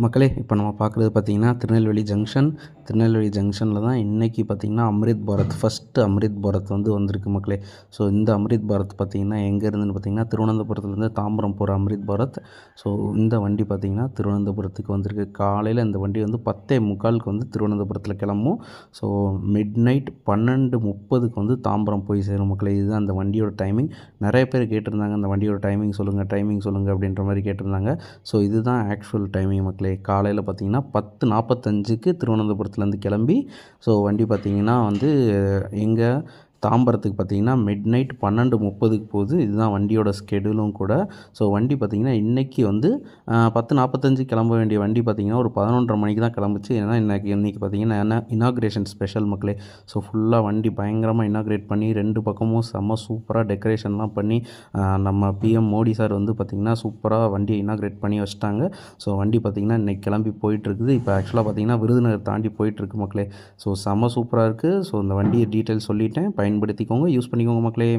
மக்களே, இப்போ நம்ம பார்க்குறது பார்த்தீங்கன்னா, திருநெல்வேலி ஜங்ஷனில் தான் இன்றைக்கி பார்த்தீங்கன்னா, அம்ரித் பாரத் ஃபஸ்ட்டு அம்ரித் பாரத் வந்திருக்கு மக்களே. ஸோ இந்த அம்ரித் பாரத் பார்த்தீங்கன்னா, எங்கே இருந்துன்னு பார்த்தீங்கன்னா, திருவனந்தபுரத்துலேருந்து தாம்பரம் போகிற அம்ரித் பாரத். ஸோ இந்த வண்டி பார்த்தீங்கன்னா, திருவனந்தபுரத்துக்கு வந்திருக்கு. காலையில் இந்த வண்டி 10:45க்கு திருவனந்தபுரத்தில் கிளம்பும். ஸோ மிட் நைட் 12:30க்கு தாம்பரம் போய் சேரும் மக்களே. இதுதான் அந்த வண்டியோட டைமிங். நிறைய பேர் கேட்டிருந்தாங்க, அந்த வண்டியோட டைமிங் சொல்லுங்கள் அப்படின்ற மாதிரி கேட்டிருந்தாங்க. ஸோ இதுதான் ஆக்சுவல் டைமிங் மக்களே. காலையில் பார்த்தீங்கன்னா 10:45க்கு திருவனந்தபுரத்துலேருந்து கிளம்பி, ஸோ வண்டி பார்த்தீங்கன்னா எங்கே தாம்பரத்துக்கு பார்த்தீங்கன்னா மிட் நைட் 12:30க்கு போகுது. இதுதான் வண்டியோட ஸ்கெடியூலும் கூட. ஸோ வண்டி பார்த்தீங்கன்னா இன்றைக்கி 10:45 கிளம்ப வேண்டிய வண்டி பார்த்தீங்கன்னா ஒரு 11:30 மணிக்கு தான் கிளம்புச்சு. ஏன்னா இன்றைக்கி பார்த்தீங்கன்னா இனாக்ரேஷன் ஸ்பெஷல் மக்களே. ஸோ ஃபுல்லாக வண்டி பயங்கரமாக இனாக்ரேட் பண்ணி 2 பக்கமும் செம்ம சூப்பராக டெக்கரேஷன்லாம் பண்ணி நம்ம பிஎம் மோடி சார் பார்த்திங்கன்னா சூப்பராக வண்டியை இனாக்ரேட் பண்ணி வச்சுட்டாங்க. ஸோ வண்டி பார்த்திங்கன்னா இன்றைக்கி கிளம்பி போயிட்டுருக்குது. இப்போ ஆக்சுவலாக பார்த்திங்கன்னா விருதுநகர் தாண்டி போயிட்டுருக்கு மக்களே. ஸோ செம்ம சூப்பராக இருக்குது. ஸோ இந்த வண்டியை டீட்டெயில்ஸ் சொல்லிட்டேன். பயன்படுத்திக்கோங்க, யூஸ் பண்ணிக்கோங்க மக்களே.